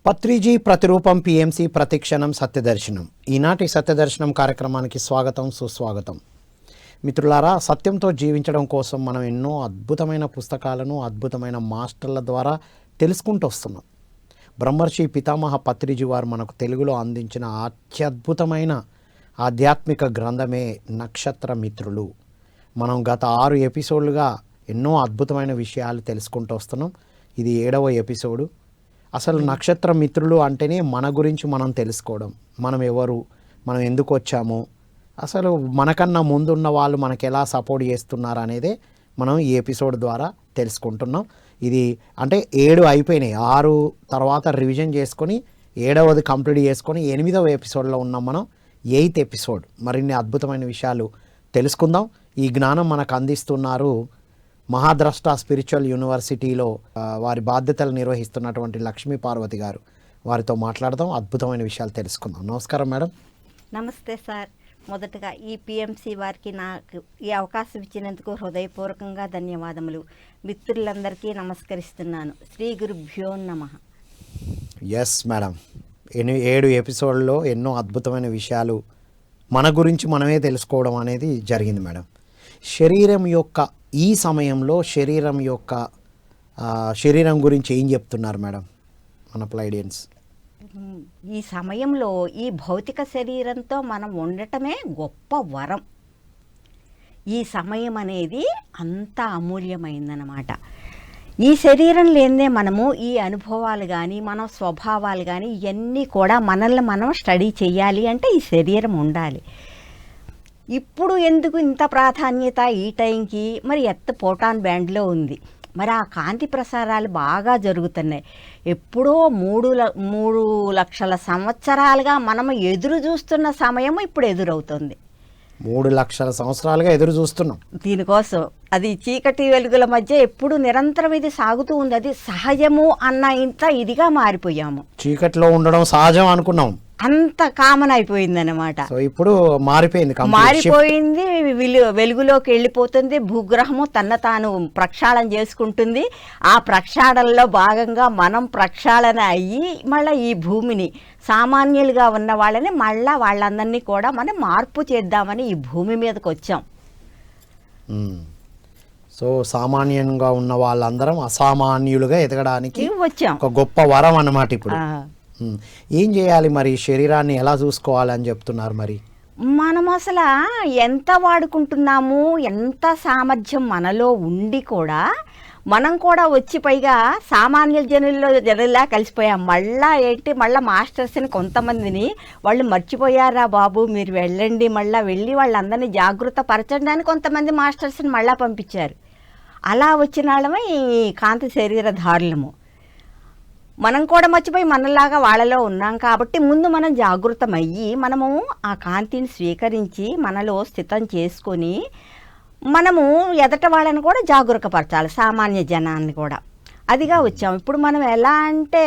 పత్రిజీ ప్రతిరూపం పిఎంసి ప్రతిక్షణం సత్యదర్శనం. ఈనాటి సత్యదర్శనం కార్యక్రమానికి స్వాగతం, సుస్వాగతం. మిత్రులారా, సత్యంతో జీవించడం కోసం మనం ఎన్నో అద్భుతమైన పుస్తకాలను అద్భుతమైన మాస్టర్ల ద్వారా తెలుసుకుంటూ వస్తున్నాం. బ్రహ్మర్షి పితామహ పత్రిజీ వారు మనకు తెలుగులో అందించిన అత్యద్భుతమైన ఆధ్యాత్మిక గ్రంథమే నక్షత్ర మిత్రులు. మనం గత 6 ఎపిసోడ్లుగా ఎన్నో అద్భుతమైన విషయాలు తెలుసుకుంటూ వస్తున్నాం. ఇది 7వ ఎపిసోడు. అసలు నక్షత్ర మిత్రులు అంటేనే మన గురించి మనం తెలుసుకోవడం, మనం ఎవరు, మనం ఎందుకు వచ్చాము, అసలు మనకన్నా ముందున్న వాళ్ళు మనకు ఎలా సపోర్ట్ చేస్తున్నారు అనేదే మనం ఈ ఎపిసోడ్ ద్వారా తెలుసుకుంటున్నాం. ఇది అంటే 7 అయిపోయినాయి. 6 తర్వాత రివిజన్ చేసుకొని 7వది కంప్లీట్ చేసుకొని 8వ ఎపిసోడ్లో ఉన్నాం మనం. 8th episode. మరిన్ని అద్భుతమైన విషయాలు తెలుసుకుందాం. ఈ జ్ఞానం మనకు అందిస్తున్నారు మహాద్రష్ట స్పిరిచువల్ యూనివర్సిటీలో వారి బాధ్యతలు నిర్వహిస్తున్నటువంటి లక్ష్మీ పార్వతి గారు. వారితో మాట్లాడదాం, అద్భుతమైన విషయాలు తెలుసుకుందాం. నమస్కారం మేడం. నమస్తే సార్. మొదటగా ఈ పిఎంసి వారికి నాకు ఈ అవకాశం ఇచ్చినందుకు హృదయపూర్వకంగా ధన్యవాదములు. మిత్రులందరికీ నమస్కరిస్తున్నాను. శ్రీ గురుభ్యో నమః. ఎస్ మేడం, 7 ఎపిసోడ్లో ఎన్నో అద్భుతమైన విషయాలు మన గురించి మనమే తెలుసుకోవడం అనేది జరిగింది మేడం. శరీరం యొక్క ఈ సమయంలో శరీరం గురించి ఏం చెప్తున్నారు మేడం మన ప్లైడియన్స్? ఈ సమయంలో ఈ భౌతిక శరీరంతో మనం ఉండటమే గొప్ప వరం. ఈ సమయం అనేది అంత అమూల్యమైందన్నమాట. ఈ శరీరం లేదే మనము ఈ అనుభవాలు కానీ మన స్వభావాలు కానీ ఇవన్నీ కూడా మనల్ని మనం స్టడీ చేయాలి అంటే ఈ శరీరం ఉండాలి. ఇప్పుడు ఎందుకు ఇంత ప్రాధాన్యత ఈ టైంకి? మరి ఫోటాన్ బ్యాండ్లో ఉంది. మరి ఆ కాంతి ప్రసారాలు బాగా జరుగుతున్నాయి. ఎప్పుడో 3 లక్షల సంవత్సరాలుగా మనం ఎదురు చూస్తున్న సమయం ఇప్పుడు ఎదురవుతుంది. 3 లక్షల సంవత్సరాలుగా ఎదురు చూస్తున్నాం దీనికోసం. అది చీకటి వెలుగుల మధ్య ఎప్పుడు నిరంతరం ఇది సాగుతూ ఉంది. అది సహజము అన్న ఇంత ఇదిగా మారిపోయాము. చీకటిలో ఉండడం సహజం అనుకున్నాం, అంత కామన్ అయిపోయిందన్నమాట. సో ఇప్పుడు మారిపోయింది. వెలుగులోకి వెళ్ళిపోతుంది. భూగ్రహము తన తాను ప్రక్షాళన చేసుకుంటుంది. ఆ ప్రక్షాళనలో భాగంగా మనం ప్రక్షాళన అయ్యి మళ్ళీ ఈ భూమిని సామాన్యులుగా ఉన్న వాళ్ళని మళ్ళీ వాళ్ళందరినీ కూడా మనం మార్పు చేద్దామని ఈ భూమి మీదకి వచ్చాం. సో సామాన్యంగా ఉన్న వాళ్ళందరం అసామాన్యులుగా ఎదగడానికి వచ్చాం. ఒక గొప్ప వరం అన్నమాట. ఇప్పుడు ఏం చేయాలి మరి? శరీరాన్ని ఎలా చూసుకోవాలని చెప్తున్నారు మరి? మనం అసలు ఎంత వాడుకుంటున్నాము, ఎంత సామర్థ్యం మనలో ఉండి కూడా మనం కూడా వచ్చి పైగా సామాన్య జనుల్లా కలిసిపోయాం. మళ్ళీ మాస్టర్స్ని కొంతమందిని వాళ్ళు మర్చిపోయారా బాబు, మీరు వెళ్ళండి, మళ్ళీ వెళ్ళి వాళ్ళందరినీ జాగృత పరచడానికి కొంతమంది మాస్టర్స్ని మళ్ళీ పంపించారు. అలా వచ్చిన వాళ్ళమే ఈ కాంతి శరీరధారులము. మనం కూడా మర్చిపోయి మనలాగా వాళ్ళలో ఉన్నాం కాబట్టి ముందు మనం జాగృతమయ్యి మనము ఆ కాంతిని స్వీకరించి మనలో స్థితం చేసుకొని మనము ఎదట వాళ్ళని కూడా జాగరూకపరచాలి, సామాన్య జనాన్ని కూడా. అదిగా వచ్చాం. ఇప్పుడు మనం ఎలా అంటే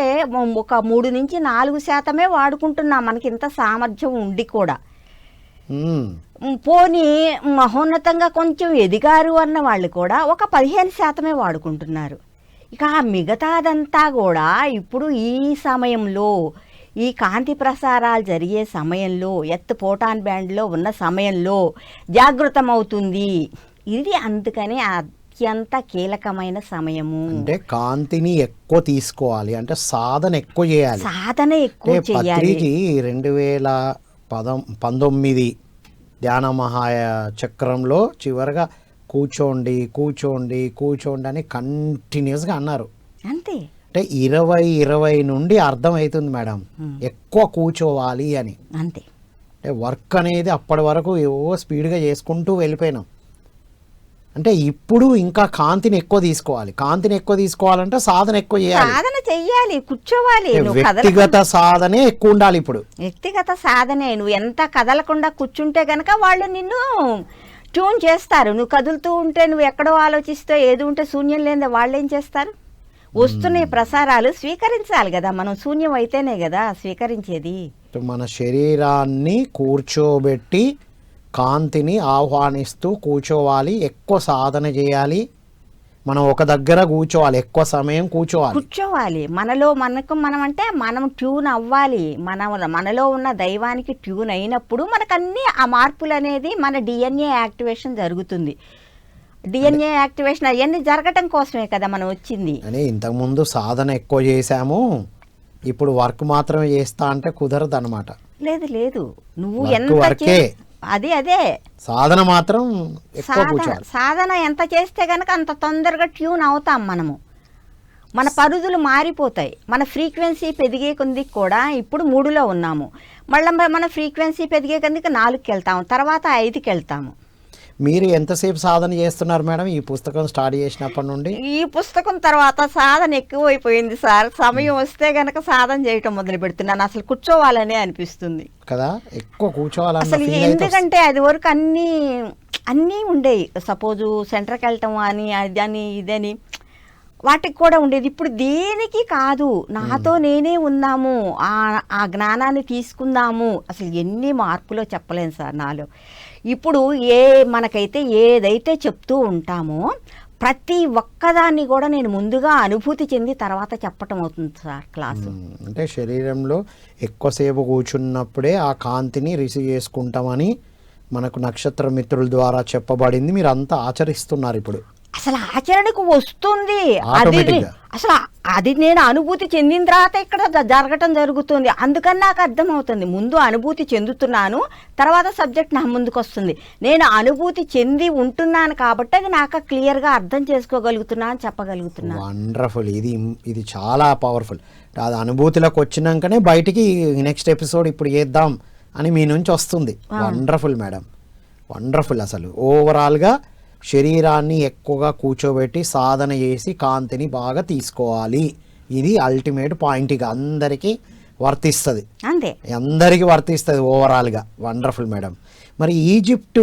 ఒక 3 నుంచి 4% వాడుకుంటున్నాం, మనకి ఇంత సామర్థ్యం ఉండి కూడా. పోనీ మహోన్నతంగా కొంచెం ఎదిగారు అన్న వాళ్ళు కూడా ఒక 15% వాడుకుంటున్నారు. ఇక మిగతాదంతా కూడా ఇప్పుడు ఈ సమయంలో, ఈ కాంతి ప్రసారాలు జరిగే సమయంలో, ఫోటాన్ బ్యాండ్లో ఉన్న సమయంలో జాగృతమవుతుంది. ఇది అందుకని అత్యంత కీలకమైన సమయము. అంటే కాంతిని ఎక్కువ తీసుకోవాలి అంటే సాధన ఎక్కువ చేయాలి. సాధన ఎక్కువ చేయాలి. 2019 ధ్యాన మహాచక్రంలో చివరిగా కూర్చోండి అని కంటిన్యూస్గా అన్నారు. అంతే. అంటే 20 నుండి అర్థమవుతుంది మేడం, ఎక్కువ కూర్చోవాలి అని. అంతే. అంటే వర్క్ అనేది అప్పటి వరకు ఏవో స్పీడ్గా చేసుకుంటూ వెళ్ళిపోయినాం. అంటే ఇప్పుడు ఇంకా కాంతిని ఎక్కువ తీసుకోవాలి. కాంతిని ఎక్కువ తీసుకోవాలంటే సాధన ఎక్కువ చేయాలి, సాధన చెయ్యాలి, కూర్చోవాలి. వ్యక్తిగత సాధనే ఎక్కువ ఉండాలి. ఇప్పుడు వ్యక్తిగత సాధనే. నువ్వు ఎంత కదలకుండా కూర్చుంటే గనక వాళ్ళు నిన్ను ట్యూన్ చేస్తారు. నువ్వు కదులుతూ ఉంటే, నువ్వు ఎక్కడో ఆలోచిస్తే, ఏది ఉంటే శూన్యం లేదే వాళ్ళు ఏం చేస్తారు? వస్తున్నాయి ప్రసారాలు, స్వీకరించాలి కదా. మనం శూన్యం అయితేనే కదా స్వీకరించేది. మన శరీరాన్ని కూర్చోబెట్టి కాంతిని ఆహ్వానిస్తూ కూర్చోవాలి, ఎక్కువ సాధన చేయాలి. మనం ఒక దగ్గర కూర్చోవాలి, ఎక్కువ సమయం కూర్చోవాలి. మనం అంటే మనం ట్యూన్ అవ్వాలి. మనలో ఉన్న దైవానికి ట్యూన్ అయినప్పుడు మనకన్నీ ఆ మార్పులు అనేది మన డిఎన్ఏ యాక్టివేషన్ జరుగుతుంది. డిఎన్ఏ యాక్టివేషన్ అవన్నీ జరగటం కోసమే కదా మనం వచ్చింది. అని ఇంతకుముందు సాధన ఎక్కువ చేశాము, ఇప్పుడు వర్క్ మాత్రమే చేస్తా అంటే కుదరదు అనమాట. లేదు నువ్వు వర్క్ ఎంత వర్కే. అదే సాధన మాత్రం ఎక్కువ కూర్చోవాలి. సాధన ఎంత చేస్తే గనక అంత తొందరగా ట్యూన్ అవుతాం మనము. మన పరిధులు మారిపోతాయి. మన ఫ్రీక్వెన్సీ పెరిగే కొద్ది కూడా ఇప్పుడు 3లో ఉన్నాము, మళ్ళీ మన ఫ్రీక్వెన్సీ పెరిగే కొద్దికి 4కి వెళ్తాము, తర్వాత 5కి వెళ్తాము. మీరు ఎంతసేపు సాధన చేస్తున్నారు మేడం ఈ పుస్తకం స్టార్ట్ చేసినప్పటి నుండి? ఈ పుస్తకం తర్వాత సాధన ఎక్కువైపోయింది సార్. సమయం వస్తే గనక సాధన చేయటం మొదలు పెడుతున్నాను. అసలు కూర్చోవాలనే అనిపిస్తుంది కదా, ఎక్కువ కూర్చోవాలన్న అసలు. ఎందుకంటే అది వరకు అన్నీ ఉండేవి. సపోజు సెంటర్కి వెళ్ళటం అని అదని ఇదని వాటికి కూడా ఉండేది. ఇప్పుడు దేనికి కాదు, నాతో నేనే ఉన్నాము, ఆ జ్ఞానాన్ని తీసుకుందాము. అసలు ఎన్ని మార్పులో చెప్పలేను సార్ నాలో. ఇప్పుడు మనకైతే ఏదైతే చెప్తూ ఉంటామో ప్రతి ఒక్కదాన్ని కూడా నేను ముందుగా అనుభూతి చెంది తర్వాత చెప్పటం అవుతుంది సార్ క్లాసు. అంటే శరీరంలో ఎక్కువసేపు కూర్చున్నప్పుడే ఆ కాంతిని రిసీవ్ చేసుకుంటామని మనకు నక్షత్ర మిత్రుల ద్వారా చెప్పబడింది. మీరు అంతా ఆచరిస్తున్నారు ఇప్పుడు. అసలు ఆచరణకు వస్తుంది అసలు అది నేను అనుభూతి చెందిన తర్వాత ఇక్కడ జరగటం జరుగుతుంది. అందుకని నాకు అర్థమవుతుంది. ముందు అనుభూతి చెందుతున్నాను, తర్వాత సబ్జెక్ట్ నా ముందుకు వస్తుంది. నేను అనుభూతి చెంది ఉంటున్నాను కాబట్టి అది నాకు క్లియర్గా అర్థం చేసుకోగలుగుతున్నాను, చెప్పగలుగుతున్నాను. వండర్ఫుల్. ఇది చాలా పవర్ఫుల్. అది అనుభూతిలోకి వచ్చినాకనే బయటికి నెక్స్ట్ ఎపిసోడ్ ఇప్పుడు చేద్దాం అని మీ నుంచి వస్తుంది. Wonderful madam, wonderful. అసలు ఓవరాల్గా శరీరాన్ని ఎక్కువగా కూర్చోబెట్టి సాధన చేసి కాంతిని బాగా తీసుకోవాలి. ఇది అల్టిమేట్ పాయింట్. ఇక అందరికీ వర్తిస్తుంది, అంతే, అందరికీ వర్తిస్తుంది ఓవరాల్గా. Wonderful madam. మరి ఈజిప్ట్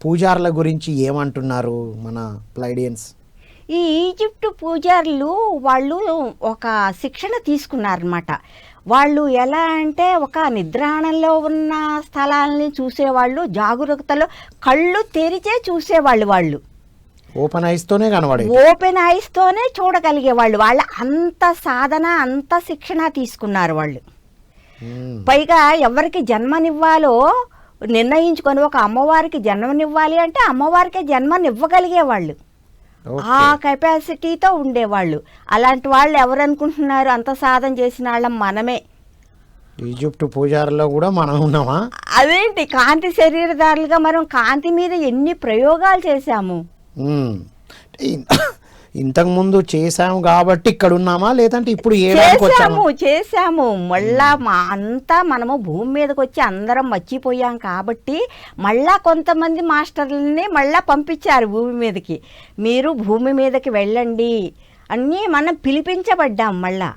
పూజారుల గురించి ఏమంటున్నారు మన ప్లైడియన్స్? ఈ ఈజిప్ట్ పూజారులు వాళ్ళు ఒక శిక్షణ తీసుకున్నారనమాట. వాళ్ళు ఎలా అంటే ఒక నిద్రాణంలో ఉన్న స్థలాలని చూసేవాళ్ళు, జాగరూకతలో కళ్ళు తెరిచే చూసేవాళ్ళు. వాళ్ళు ఓపెన్ ఐస్తోనే కనబడే, ఓపెన్ ఐస్తోనే చూడగలిగేవాళ్ళు. వాళ్ళు అంత సాధన, అంత శిక్షణ తీసుకున్నారు వాళ్ళు. పైగా ఎవరికి జన్మనివ్వాలో నిర్ణయించుకొని ఒక అమ్మవారికి జన్మనివ్వాలి అంటే అమ్మవారికే జన్మనివ్వగలిగేవాళ్ళు. ఆ కెపాసిటీతో ఉండేవాళ్ళు. అలాంటి వాళ్ళు ఎవరు అనుకుంటున్నారు? అంత సాధన చేసిన వాళ్ళం మనమే. ఈజిప్ట్ పూజారులో కూడా మనం ఉన్నామా? అదేంటి, కాంతి శరీరదారులుగా మనం కాంతి మీద ఎన్ని ప్రయోగాలు చేశాము. ఇంతకు ముందు చేశాము కాబట్టి ఇక్కడ ఉన్నామా, లేదంటే ఇప్పుడు చేశాము మళ్ళా అంతా మనము భూమి మీదకి వచ్చి అందరం మర్చిపోయాం కాబట్టి మళ్ళా కొంతమంది మాస్టర్లని మళ్ళా పంపించారు భూమి మీదకి. మీరు భూమి మీదకి వెళ్ళండి అన్నీ మనం పిలిపించబడ్డాం, మళ్ళా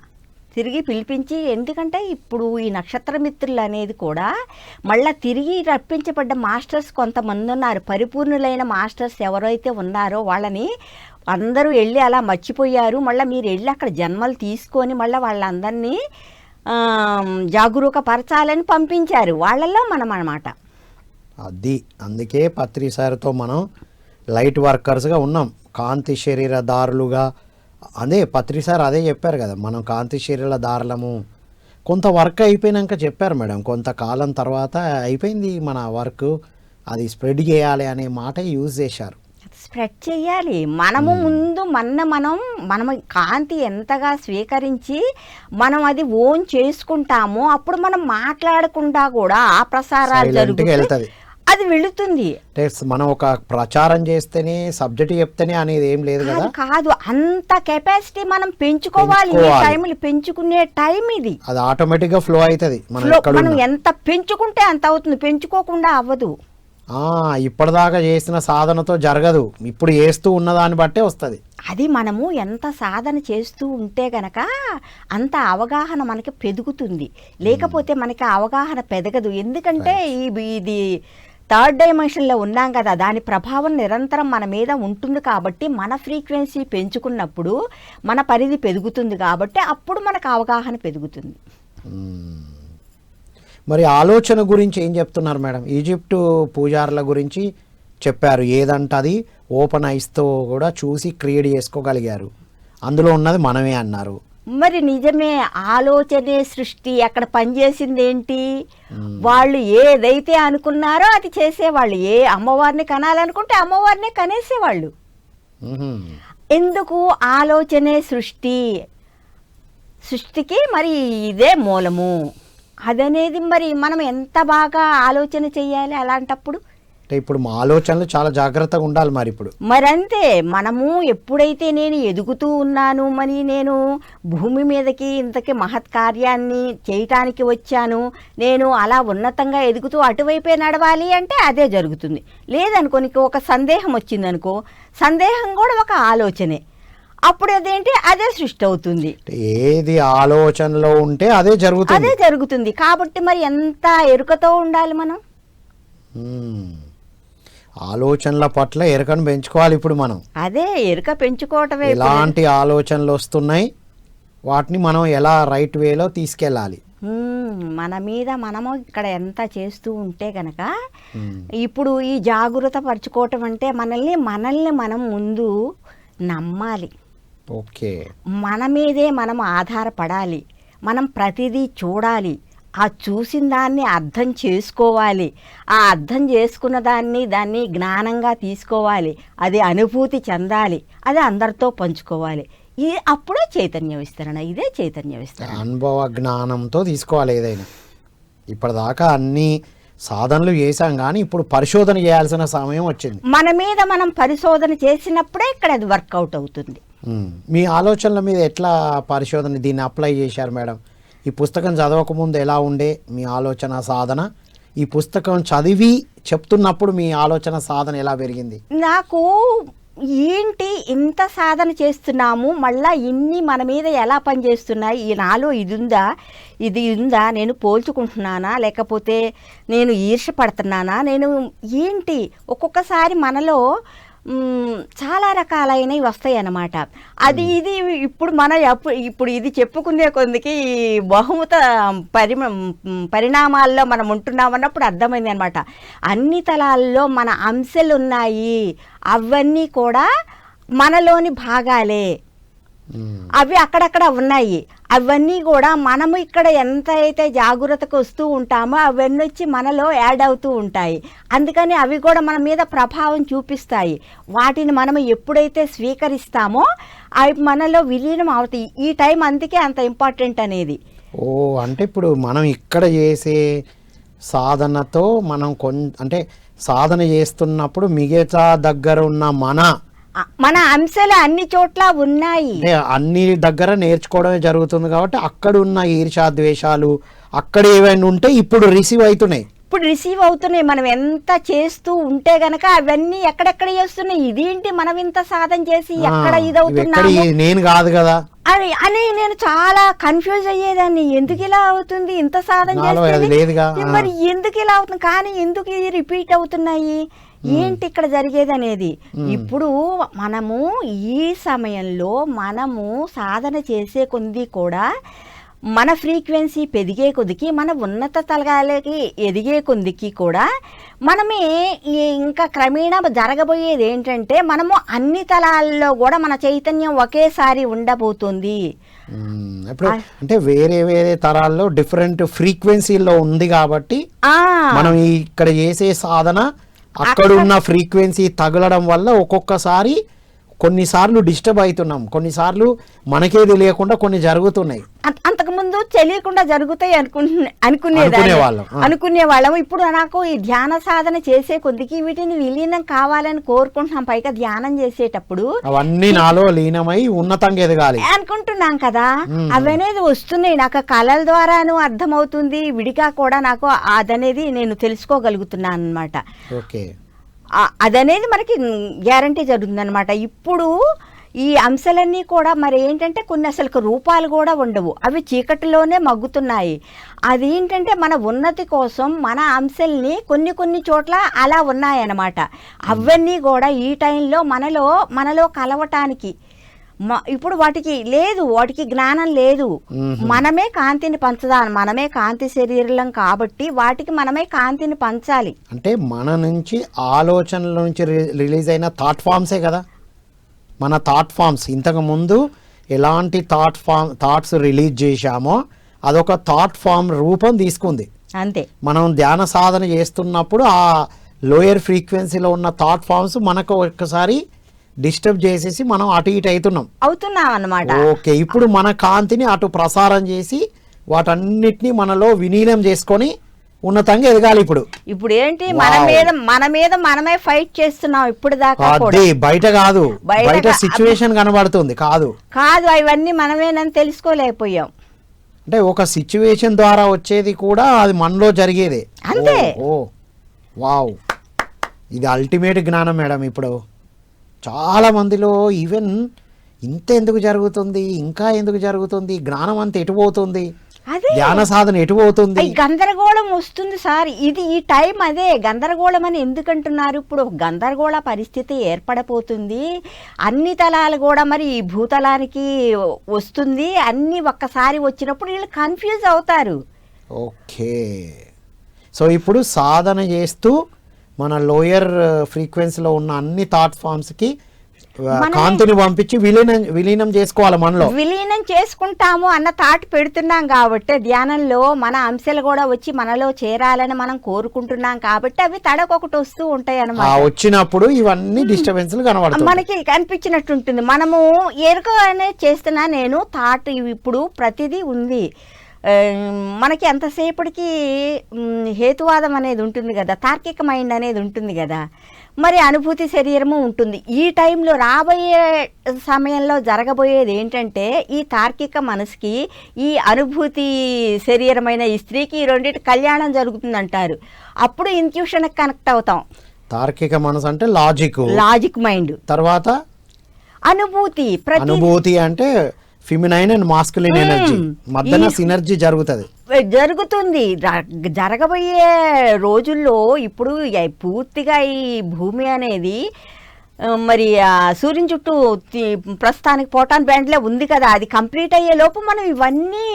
తిరిగి పిలిపించి. ఎందుకంటే ఇప్పుడు ఈ నక్షత్ర మిత్రులు అనేది కూడా మళ్ళీ తిరిగి రప్పించబడ్డ మాస్టర్స్ కొంతమంది ఉన్నారు. పరిపూర్ణులైన మాస్టర్స్ ఎవరైతే ఉన్నారో వాళ్ళని అందరూ వెళ్ళి అలా మర్చిపోయారు. మళ్ళీ మీరు వెళ్ళి అక్కడ జన్మలు తీసుకొని మళ్ళీ వాళ్ళందరినీ జాగరూకపరచాలని పంపించారు. వాళ్ళల్లో మనం అన్నమాట. అది అందుకే పత్రి సార్తో మనం లైట్ వర్కర్స్గా ఉన్నాం, కాంతి శరీరదారులుగా. అదే పత్రి సార్ అదే చెప్పారు కదా, మనం కాంతి శరీరదారులము. కొంత వర్క్ అయిపోయినాక చెప్పారు మేడం, కొంతకాలం తర్వాత అయిపోయింది మన వర్క్, అది స్ప్రెడ్ చేయాలి అనే మాట యూజ్ చేశారు. స్ప్రెడ్ చేయాలి. మనము ముందు మనం కాంతి ఎంతగా స్వీకరించి మనం అది ఓన్ చేసుకుంటామో అప్పుడు మనం మాట్లాడకుండా కూడా ఆ ప్రసారాలు జరుగుతాయి, అది వెళుతుంది. మనం ఒక ప్రచారం చేస్తేనే సబ్జెక్ట్ చెప్తేనే అనేది ఏం లేదు కదా. కాదు, అంత కెపాసిటీ మనం పెంచుకోవాలి. టైంలు పెంచుకునే టైం ఇది. అది ఆటోమేటిక్ గా ఫ్లో అవుతుంది. మనం ఎంత పెంచుకుంటే అంత అవుతుంది, పెంచుకోకుండా అవ్వదు. ఇప్పటిదాకా చేసిన సాధనతో జరగదు, ఇప్పుడు చేస్తూ ఉన్నదాన్ని బట్టే వస్తుంది. అది మనము ఎంత సాధన చేస్తూ ఉంటే గనక అంత అవగాహన మనకి పెరుగుతుంది. లేకపోతే మనకి అవగాహన పెరగదు. ఎందుకంటే ఇది థర్డ్ డైమెన్షన్లో ఉన్నాం కదా, దాని ప్రభావం నిరంతరం మన మీద ఉంటుంది. కాబట్టి మన ఫ్రీక్వెన్సీ పెంచుకున్నప్పుడు మన పరిధి పెరుగుతుంది, కాబట్టి అప్పుడు మనకు అవగాహన పెరుగుతుంది. మరి ఆలోచన గురించి ఏం చెప్తున్నారు మేడం? ఈజిప్టు పూజారుల గురించి చెప్పారు, ఏదంటే అది ఓపెన్ ఐస్తో కూడా చూసి క్రియేట్ చేసుకోగలిగారు. అందులో ఉన్నది మనమే అన్నారు. మరి నిజమే, ఆలోచనే సృష్టి. అక్కడ పనిచేసింది ఏంటి? వాళ్ళు ఏదైతే అనుకున్నారో అది చేసేవాళ్ళు. ఏ అమ్మవారిని కనాలనుకుంటే అమ్మవారిని కనేసేవాళ్ళు. ఎందుకు? ఆలోచనే సృష్టి. సృష్టికి మరి ఇదే మూలము. అదనేది మరి మనం ఎంత బాగా ఆలోచన చెయ్యాలి అలాంటప్పుడు. అంటే ఇప్పుడు మా ఆలోచనలు చాలా జాగ్రత్తగా ఉండాలి మరి ఇప్పుడు. మరంతే, మనము ఎప్పుడైతే నేను ఎదుగుతూ ఉన్నాను, మరి నేను భూమి మీదకి ఇంతకీ మహత్ కార్యాన్ని చేయటానికి వచ్చాను, నేను అలా ఉన్నతంగా ఎదుగుతూ అటువైపే నడవాలి అంటే అదే జరుగుతుంది. లేదనుకో, నీకు ఒక సందేహం వచ్చిందనుకో, సందేహం కూడా ఒక ఆలోచనే. అప్పుడు అదేంటి, అదే సృష్టి అవుతుంది. ఏది ఆలోచనలో ఉంటే అదే జరుగుతుంది. కాబట్టి మరి ఎంత ఎరుకతో ఉండాలి మనం. ఆలోచనల పట్ల ఎరుకను పెంచుకోవాలి ఇప్పుడు మనం. అదే ఎరుక పెంచుకోవటమే. ఎలాంటి ఆలోచనలు వస్తున్నాయి, వాటిని మనం ఎలా రైట్ వేలో తీసుకెళ్ళాలి. మన మీద మనము ఇక్కడ ఎంత చేస్తూ ఉంటే గనక ఇప్పుడు ఈ జాగృత పరుచుకోవటం అంటే మనల్ని మనం ముందు నమ్మాలి. ఓకే, మన మీదే మనం ఆధారపడాలి. మనం ప్రతిదీ చూడాలి. ఆ చూసిన దాన్ని అర్థం చేసుకోవాలి. ఆ అర్థం చేసుకున్న దాన్ని జ్ఞానంగా తీసుకోవాలి. అది అనుభూతి చెందాలి. అది అందరితో పంచుకోవాలి. ఇది అప్పుడే చైతన్య విస్తరణ. ఇదే చైతన్య విస్తరణ. అనుభవ జ్ఞానంతో తీసుకోవాలి ఏదైనా. ఇప్పటిదాకా అన్ని సాధనలు చేశాం, కానీ ఇప్పుడు పరిశోధన చేయాల్సిన సమయం వచ్చింది. మన మీద మనం పరిశోధన చేసినప్పుడే ఇక్కడ అది వర్కౌట్ అవుతుంది. మీ ఆలోచనల మీద ఎట్లా పరిశోధన దీన్ని అప్లై చేశారు మేడం? ఈ పుస్తకం చదవకముందు ఎలా ఉండే మీ ఆలోచన సాధన? ఈ పుస్తకం చదివి చెప్తున్నప్పుడు మీ ఆలోచన సాధన ఎలా పెరిగింది? నాకు ఏంటి ఇంత సాధన చేస్తున్నాము, మళ్ళా ఇన్ని మన మీద ఎలా పనిచేస్తున్నాయి, ఈ నాలో ఇది ఉందా, నేను పోల్చుకుంటున్నానా, లేకపోతే నేను ఈర్ష్యపడుతున్నానా, నేను ఏంటి? ఒక్కొక్కసారి మనలో చాలా రకాలైనవి వస్తాయి అన్నమాట. అది ఇది ఇప్పుడు ఇది చెప్పుకునే కొందికి బహుమత పరిణామాల్లో మనం ఉంటున్నామన్నప్పుడు అర్థమైంది అనమాట. అన్ని తలాల్లో మన అంశాలు ఉన్నాయి. అవన్నీ కూడా మనలోని భాగాలే. అవి అక్కడక్కడ ఉన్నాయి. అవన్నీ కూడా మనము ఇక్కడ ఎంత అయితే జాగ్రత్తకు వస్తూ ఉంటామో అవన్నీ వచ్చి మనలో యాడ్ అవుతూ ఉంటాయి. అందుకని అవి కూడా మన మీద ప్రభావం చూపిస్తాయి. వాటిని మనం ఎప్పుడైతే స్వీకరిస్తామో అవి మనలో విలీనం అవుతాయి. ఈ టైం అందుకే అంత ఇంపార్టెంట్ అనేది. అంటే ఇప్పుడు మనం ఇక్కడ చేసే సాధనతో మనం అంటే సాధన చేస్తున్నప్పుడు మిగతా దగ్గర ఉన్న మన అంశాలు అన్ని చోట్ల ఉన్నాయి. అన్ని దగ్గర నేర్చుకోవడమే జరుగుతుంది కాబట్టి అక్కడ ఉన్న ఈర్ష్యా ద్వేషాలు అక్కడ ఏవైనా ఉంటే ఇప్పుడు రిసీవ్ అవుతున్నాయి. మనం ఎంత చేస్తూ ఉంటే గనక అవన్నీ ఎక్కడెక్కడ చేస్తున్నాయి. ఇదేంటి మనం ఇంత సాధన చేసి ఎక్కడ ఇదవుతున్నాము, నేను కాదు కదా అని నేను చాలా కన్ఫ్యూజ్ అయ్యేదాన్ని. ఎందుకు ఇలా అవుతుంది, ఇంత సాధన చేస్తే మరి ఎందుకు ఇలా అవుతుంది, కానీ ఎందుకు ఇది రిపీట్ అవుతున్నాయి, ఏంటి ఇక్కడ జరిగేది అనేది. ఇప్పుడు మనము ఈ సమయంలో మనము సాధన చేసే కొద్ది కూడా మన ఫ్రీక్వెన్సీ పెరిగే కొద్దికి, మన ఉన్నత తలగాలకి ఎదిగే కొద్దికి కూడా మనమే ఇంకా క్రమేణా జరగబోయేది ఏంటంటే మనము అన్ని తలాల్లో కూడా మన చైతన్యం ఒకేసారి ఉండబోతుంది. అంటే వేరే వేరే తరాల్లో డిఫరెంట్ ఫ్రీక్వెన్సీలో ఉంది కాబట్టి మనం ఇక్కడ చేసే సాధన అక్కడున్న ఫ్రీక్వెన్సీ తగలడం వల్ల ఒక్కొక్కసారి కొన్నిసార్లు డిస్టర్బ్ అవుతున్నాం, కొన్నిసార్లు మనకే తెలియకుండా కొన్ని జరుగుతున్నాయి. అంతకుముందు తెలియకుండా జరుగుతాయి అనుకునే వాళ్ళం. ఇప్పుడు నాకు ఈ ధ్యాన సాధన చేసే కొద్దికి వీటిని విలీనం కావాలని కోరుకుంటున్నాం. పైగా ధ్యానం చేసేటప్పుడు అవన్నీ నాలో లీనమై ఉన్నతంగా ఎదగాలి అనుకుంటున్నాం కదా. అవనేది వస్తున్నాయి నాకు కళల ద్వారాను అర్థమవుతుంది. విడిగా కూడా నాకు అదనేది నేను తెలుసుకోగలుగుతున్నాను అన్నమాట. ఓకే, అదనేది మనకి గ్యారంటీ జరుగుతుంది అనమాట. ఇప్పుడు ఈ అంశాలన్నీ కూడా మరి ఏంటంటే కొన్ని అసలు రూపాలు కూడా ఉండవు, అవి చీకటిలోనే మగ్గుతున్నాయి. అదేంటంటే మన ఉన్నతి కోసం మన అంశాలని కొన్ని చోట్ల అలా ఉన్నాయన్నమాట. అవన్నీ కూడా ఈ టైంలో మనలో కలవటానికి ఇప్పుడు వాటికి జ్ఞానం లేదు. మనమే కాంతిని పంచుదాం, మనమే కాంతి శరీరం కాబట్టి వాటికి మనమే కాంతిని పంచాలి. అంటే మన నుంచి ఆలోచనల నుంచి రిలీజ్ అయిన థాట్ ఫామ్సే కదా మన థాట్ ఫామ్స్. ఇంతకు ముందు ఎలాంటి థాట్స్ రిలీజ్ చేశామో అదొక థాట్ ఫామ్ రూపం తీసుకుంది. అంతే. మనం ధ్యాన సాధన చేస్తున్నప్పుడు ఆ లోయర్ ఫ్రీక్వెన్సీలో ఉన్న థాట్ ఫామ్స్ మనకు ఒక్కసారి డిస్టర్బ్ చేసేసి మనం అటు ఇటు అవుతున్నాం అన్నమాట. ఓకే, ఇప్పుడు మన కాంతిని అటు ప్రసారం చేసి వాటన్నిటిని మనలో విలీనం చేసుకొని ఉన్నతంగా ఎదగాలి. ఇప్పుడు ఏంటి, మన మీద మనమే ఫైట్ చేస్తున్నాం ఇప్పుడు దాకా. బయట కాదు, బయట సిచ్యువేషన్ కనబడుతుంది కాదు, అవన్నీ మనమేనని తెలుసుకోలేకపోయాం. అంటే ఒక సిచ్యువేషన్ ద్వారా వచ్చేది కూడా అది మనలో జరిగేదే. అంతే. ఓ వావ్, ఇది అల్టిమేట్ జ్ఞానం మేడం. ఇప్పుడు చాలా మందిలో ఈవెన్ ఇంత ఎందుకు జరుగుతుంది, ఇంకా ఎందుకు జరుగుతుంది, జ్ఞానం అంత ఎటు పోతుంది, ధ్యాన సాధన ఎటు పోతుంది, గందరగోళం వస్తుంది సార్. ఇది ఈ టైం అదే గందరగోళం అని ఎందుకంటున్నారు? ఇప్పుడు గందరగోళ పరిస్థితి ఏర్పడపోతుంది. అన్ని తలాలు కూడా మరి ఈ భూతలానికి వస్తుంది. అన్ని ఒక్కసారి వచ్చినప్పుడు వీళ్ళు కన్ఫ్యూజ్ అవుతారు. ఓకే, సో ఇప్పుడు సాధన చేస్తూ మన లోయర్ ఫ్రీక్వెన్సీలో ఉన్న అన్ని థాట్ ఫామ్స్కి కాంతిని పంపించి విలీనం చేసుకోవాలి. మనలో విలీనం చేసుకుంటాము అన్న థాట్ పెడుతున్నాం కాబట్టి ధ్యానంలో మన అంశాలు కూడా వచ్చి మనలో చేరాలని మనం కోరుకుంటున్నాం కాబట్టి అవి తడకొకటి వస్తూ ఉంటాయి అన్నమాట. వచ్చినప్పుడు ఇవన్నీ డిస్టర్బెన్స్లు కనబడతాయి, మనకి కనిపించినట్టుంటుంది. మనము ఎరుక అనేది చేస్తున్నా నేను థాట్ ఇప్పుడు ప్రతిదీ ఉంది. మనకి ఎంతసేపటికి హేతువాదం అనేది ఉంటుంది కదా, తార్కిక మైండ్ అనేది ఉంటుంది కదా, మరి అనుభూతి శరీరము ఉంటుంది. ఈ టైంలో రాబోయే సమయంలో జరగబోయేది ఏంటంటే ఈ తార్కిక మనసుకి ఈ అనుభూతి శరీరమైన ఈ స్త్రీకి ఈ రెండింటి కళ్యాణం జరుగుతుందంటారు. అప్పుడు ఇంట్యూషన్కి కనెక్ట్ అవుతాం. తార్కిక మనసు అంటే లాజిక్ మైండ్, తర్వాత అనుభూతి అంటే ఫిమినైన్ అండ్ మాస్కులిన్ ఎనర్జీ మధ్యన సినర్జీ జరుగుతుంది. జరగబోయే రోజుల్లో ఇప్పుడు పూర్తిగా ఈ భూమి అనేది మరి సూర్యుని చుట్టూ ప్రస్తుతానికి పోటాన్ బ్యాండ్లే ఉంది కదా, అది కంప్లీట్ అయ్యే లోపు మనం ఇవన్నీ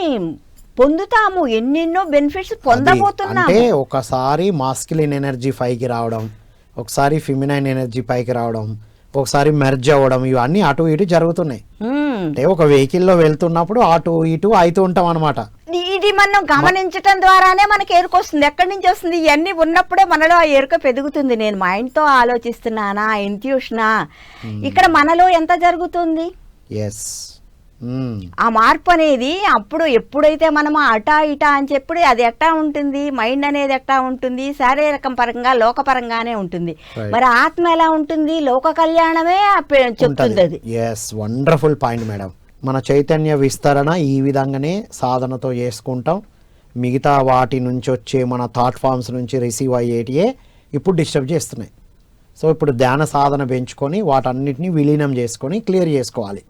పొందుతాము, ఎన్నెన్నో బెనిఫిట్స్ పొందబోతున్నాము. అంటే ఒకసారి మాస్కులిన్ ఎనర్జీ పైకి రావడం, ఒకసారి ఫిమినైన్ ఎనర్జీ పైకి రావడం, ఒకసారి మెర్జ్ అవ్వడం, ఇవన్నీ అటు ఇటు జరుగుతున్నాయి. అంటే ఒక వెహికల్లో వెళ్తున్నప్పుడు అటు ఇటు అవుతూ ఉంటాం అనమాట. ఇది మనం గమనించటం ద్వారానే మనకి ఎరుకొస్తుంది. ఎక్కడి నుంచి వస్తుంది? ఇవన్నీ ఉన్నప్పుడే మనలో ఆ ఎరుక పెరుగుతుంది. నేను మైండ్తో ఆలోచిస్తున్నానా, ఇంట్యూషనా, ఇక్కడ మనలో ఎంత జరుగుతుంది? ఆ మార్పు అనేది అప్పుడు ఎప్పుడైతే మనం అటా ఇటా అని చెప్పి అది ఎట్టా ఉంటుంది, మైండ్ అనేది ఎట్టా ఉంటుంది, శారీరకం పరంగా లోకపరంగానే ఉంటుంది. మరి ఆత్మ ఎలా ఉంటుంది? లోక కళ్యాణమే చెప్తుంది అది. Wonderful point madam. మన చైతన్య విస్తరణ ఈ విధంగానే సాధనతో చేసుకుంటాం. మిగతా వాటి నుంచి వచ్చే మన థాట్ ఫామ్స్ నుంచి రిసీవ్ అయ్యేటియే ఇప్పుడు డిస్టర్బ్ చేస్తున్నాయి. సో ఇప్పుడు ధ్యాన సాధన పెంచుకొని వాటన్నిటిని విలీనం చేసుకొని క్లియర్ చేసుకోవాలి.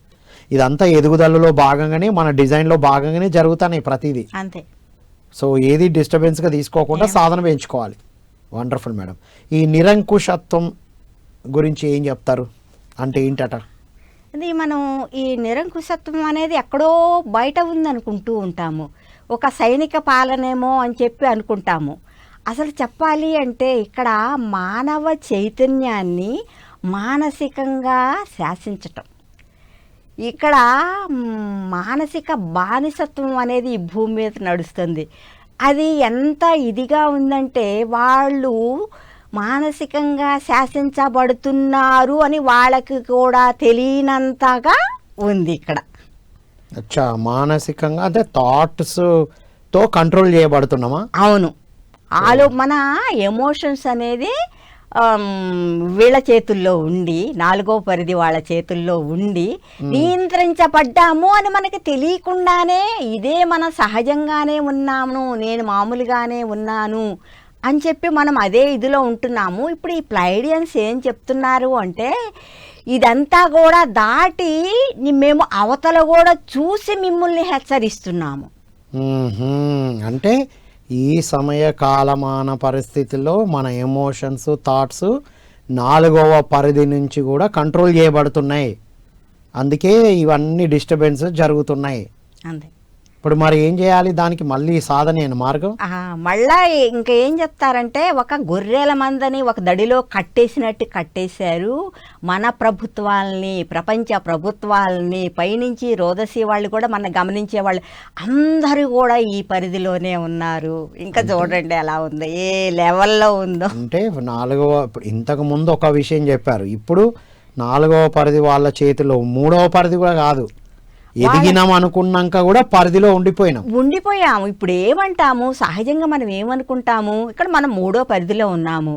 ఇదంతా ఎదుగుదలలో భాగంగానే మన డిజైన్లో భాగంగానే జరుగుతున్నాయి ప్రతిదీ. అంతే. సో ఏది డిస్టర్బెన్స్గా తీసుకోకుండా సాధన పెంచుకోవాలి. Wonderful madam. ఈ నిరంకుశత్వం గురించి ఏం చెప్తారు? అంటే ఏంటట? అది మనం ఈ నిరంకుశత్వం అనేది ఎక్కడో బయట ఉందనుకుంటూ ఉంటాము. ఒక సైనిక పాలనేమో అని చెప్పి అనుకుంటాము. అసలు చెప్పాలి అంటే ఇక్కడ మానవ చైతన్యాన్ని మానసికంగా శాసించటం, ఇక్కడ మానసిక బానిసత్వం అనేది ఈ భూమి మీద నడుస్తుంది. అది ఎంత ఇదిగా ఉందంటే వాళ్ళు మానసికంగా శాసించబడుతున్నారు అని వాళ్ళకి కూడా తెలియనంతగా ఉంది ఇక్కడ. అచ్చా, మానసికంగా అంటే థాట్స్తో కంట్రోల్ చేయబడుతున్నామా? అవును. మన ఎమోషన్స్ అనేది వీళ్ళ చేతుల్లో ఉండి, నాలుగో పరిధి వాళ్ళ చేతుల్లో ఉండి నియంత్రించబడ్డాము అని మనకి తెలియకుండానే ఇదే మనం సహజంగానే ఉన్నాము, నేను మామూలుగానే ఉన్నాను అని చెప్పి మనం అదే ఇదిలో ఉంటున్నాము. ఇప్పుడు ఈ ప్లైడియన్స్ ఏం చెప్తున్నారు అంటే ఇదంతా కూడా దాటి మేము అవతల కూడా చూసి మిమ్మల్ని హెచ్చరిస్తున్నాము. అంటే ఈ సమయ కాలమాన పరిస్థితుల్లో మన ఎమోషన్స్ థాట్స్ 4వ పరిధి నుంచి కూడా కంట్రోల్ చేయబడుతున్నాయి. అందుకే ఇవన్నీ డిస్టర్బెన్స్ జరుగుతున్నాయి. అంతే. ఇప్పుడు మరి ఏం చేయాలి? దానికి మళ్ళీ సాధన మార్గం. మళ్ళా ఇంకా ఏం చెప్తారంటే, ఒక గొర్రెల మందని ఒక దడిలో కట్టేసినట్టు కట్టేశారు మన ప్రభుత్వాలని, ప్రపంచ ప్రభుత్వాలని, పైనుంచి రోదసీ వాళ్ళు కూడా మన గమనించే వాళ్ళు అందరూ కూడా ఈ పరిధిలోనే ఉన్నారు. ఇంకా చూడండి ఎలా ఉందో, ఏ లెవెల్లో ఉందో. అంటే ఇంతకు ముందు ఒక విషయం చెప్పారు, ఇప్పుడు 4వ పరిధి వాళ్ళ చేతిలో, 3వ పరిధి కూడా కాదు, ఎదిగినాం అనుకున్నాక కూడా పరిధిలో ఉండిపోయాము. ఇప్పుడు ఏమంటాము, సహజంగా మనం ఏమనుకుంటాము, ఇక్కడ మనం 3వ పరిధిలో ఉన్నాము,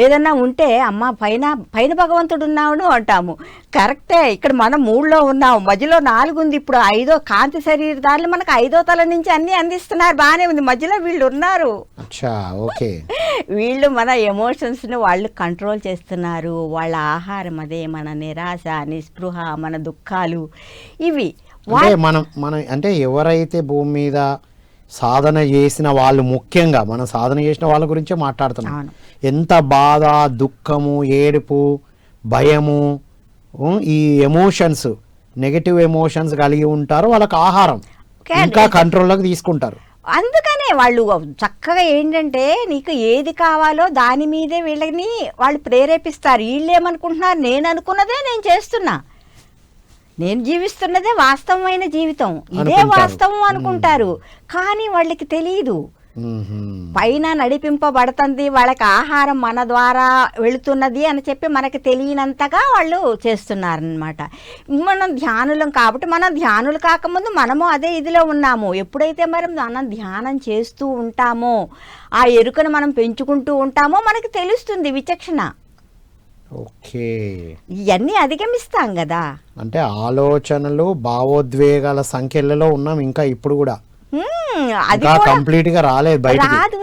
ఏదన్నా ఉంటే అమ్మ పైన భగవంతుడు ఉన్నాడు అంటాము. కరెక్టే, ఇక్కడ మనం 3లో ఉన్నాము, మధ్యలో 4 ఉంది. ఇప్పుడు 5వ కాంతి శరీరదారులు మనకు 5వ తల నుంచి అన్ని అందిస్తున్నారు, బాగానే ఉంది, మధ్యలో వీళ్ళు ఉన్నారు. వీళ్ళు మన ఎమోషన్స్ని వాళ్ళు కంట్రోల్ చేస్తున్నారు. వాళ్ళ ఆహారం అదే, మన నిరాశ, నిస్పృహ, మన దుఃఖాలు ఇవి. మనం అంటే ఎవరైతే భూమి మీద సాధన చేసిన వాళ్ళు, ముఖ్యంగా మనం సాధన చేసిన వాళ్ళ గురించే మాట్లాడుతున్నాం. ఎంత బాధ, దుఃఖము, ఏడుపు, భయము, ఈ ఎమోషన్స్, నెగటివ్ ఎమోషన్స్ కలిగి ఉంటారో వాళ్ళకి ఆహారం ఇంకా కంట్రోల్లోకి తీసుకుంటారు. అందుకనే వాళ్ళు చక్కగా ఏంటంటే, నీకు ఏది కావాలో దాని మీదే వీళ్ళని వాళ్ళు ప్రేరేపిస్తారు. వీళ్ళు ఏమనుకుంటున్నారు, నేను అనుకున్నదే నేను చేస్తున్నా, నేను జీవిస్తున్నదే వాస్తవమైన జీవితం, ఇదే వాస్తవం అనుకుంటారు. కానీ వాళ్ళకి తెలియదు, పైన నడిపింపబడుతుంది, వాళ్ళకి ఆహారం మన ద్వారా వెళుతున్నది అని చెప్పి మనకి తెలియనంతగా వాళ్ళు చేస్తున్నారనమాట. మనం ధ్యానులం కాబట్టి, మనం ధ్యానులు కాకముందు మనము అదే ఇదిలో ఉన్నాము. ఎప్పుడైతే మరి మనం ధ్యానం చేస్తూ ఉంటామో, ఆ ఎరుకను మనం పెంచుకుంటూ ఉంటామో, మనకి తెలుస్తుంది విచక్షణ. ఓకే, ఇవన్నీ అధిగమిస్తాం కదా. అంటే ఆలోచనలు, భావోద్వేగాల సంఖ్యలలో ఉన్నాం ఇంకా ఇప్పుడు కూడా. అది కంప్లీట్ గా రాలేదు,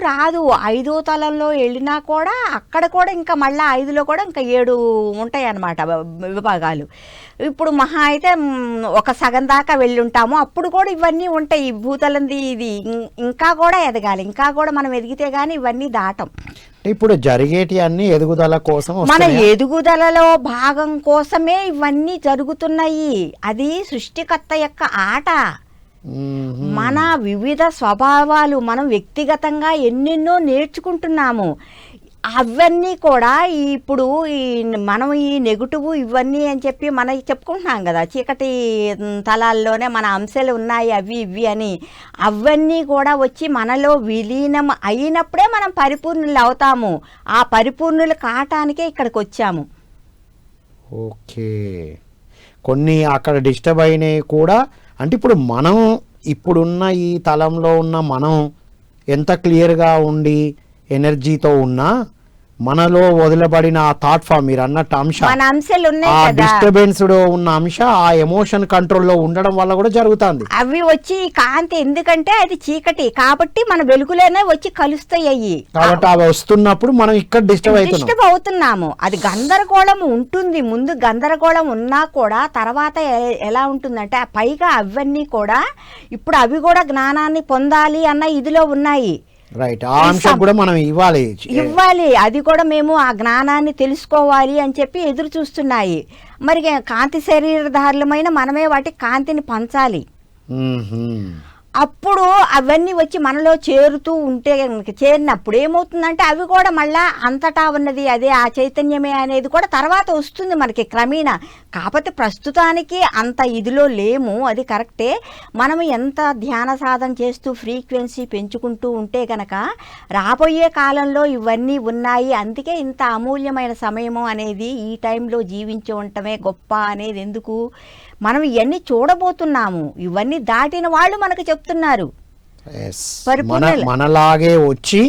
రాదు. 5వ తలంలో వెళ్ళినా కూడా అక్కడ కూడా ఇంకా మళ్ళీ 5లో కూడా ఇంకా 7 ఉంటాయి అన్నమాట విభాగాలు. ఇప్పుడు మహా అయితే ఒక సగం దాకా వెళ్ళి ఉంటాము, అప్పుడు కూడా ఇవన్నీ ఉంటాయి. ఈ భూతలంది ఇది ఇంకా కూడా ఎదగాలి, ఇంకా కూడా మనం ఎదిగితే గానీ ఇవన్నీ దాటం. ఇప్పుడు జరిగేటి అన్ని ఎదుగుదల కోసం, మన ఎదుగుదలలో భాగం కోసమే ఇవన్నీ జరుగుతున్నాయి. అది సృష్టికర్త యొక్క ఆట. మన వివిధ స్వభావాలు మనం వ్యక్తిగతంగా ఎన్నెన్నో నేర్చుకుంటున్నాము. అవన్నీ కూడా ఇప్పుడు మనం ఈ నెగటివ్ ఇవన్నీ అని చెప్పి మనం చెప్పుకుంటున్నాం కదా, చీకటి తలాల్లోనే మన అంశాలు ఉన్నాయి అవి ఇవి అని. అవన్నీ కూడా వచ్చి మనలో విలీనం అయినప్పుడే మనం పరిపూర్ణులు అవుతాము. ఆ పరిపూర్ణులు కావటానికే ఇక్కడికి వచ్చాము. ఓకే, కొన్ని అక్కడ డిస్టర్బ్ అయినవి కూడా. అంటే ఇప్పుడు మనం ఇప్పుడున్న ఈ తలంలో ఉన్న మనం ఎంత క్లియర్గా ఉండి ఎనర్జీతో ఉన్నా, మనలో వదిలబడిన ఆ థాట్ ఫామ్, మీరు అన్నట్టు డిస్టర్బెన్స్ ఉన్న అంశ, ఆ ఎమోషన్ కంట్రోల్లో ఉండడం వల్ల కూడా జరుగుతుంది. అవి వచ్చి కాంతి, ఎందుకంటే అది చీకటి కాబట్టి మన వెలుగులోనే వచ్చి కలుస్తాయి. కాబట్టి అవి వస్తున్నప్పుడు మనం ఇక్కడ డిస్టర్బ్ అవుతున్నాము. అది గందరగోళం ఉంటుంది. ముందు గందరగోళం ఉన్నా కూడా తర్వాత ఎలా ఉంటుందంటే, పైగా అవన్నీ కూడా ఇప్పుడు అవి కూడా జ్ఞానాన్ని పొందాలి అన్న ఇదిలో ఉన్నాయి. రైట్, ఆ అంశం కూడా మనం ఇవ్వాలి. అది కూడా మేము ఆ జ్ఞానాన్ని తెలుసుకోవాలి అని చెప్పి ఎదురు చూస్తున్నాయి. మరి కాంతి శరీరధారులమైన మనమే వాటి కాంతిని పంచాలి. అప్పుడు అవన్నీ వచ్చి మనలో చేరుతూ ఉంటే, చేరినప్పుడు ఏమవుతుందంటే అవి కూడా మళ్ళా అంతటా ఉన్నది అదే ఆ చైతన్యమే అనేది కూడా తర్వాత వస్తుంది మనకి క్రమేణా. కాకపోతే ప్రస్తుతానికి అంత ఇదిలో లేము, అది కరెక్టే. మనము ఎంత ధ్యాన సాధన చేస్తూ ఫ్రీక్వెన్సీ పెంచుకుంటూ ఉంటే కనుక రాబోయే కాలంలో ఇవన్నీ ఉన్నాయి. అందుకే ఇంత అమూల్యమైన సమయము అనేది ఈ టైంలో జీవించి ఉండటమే గొప్ప అనేది. ఎందుకు మనం ఇవన్నీ చూడబోతున్నాము, ఇవన్నీ దాటిన వాళ్ళు మనకు చెప్తున్నారు. మనలాగే వచ్చి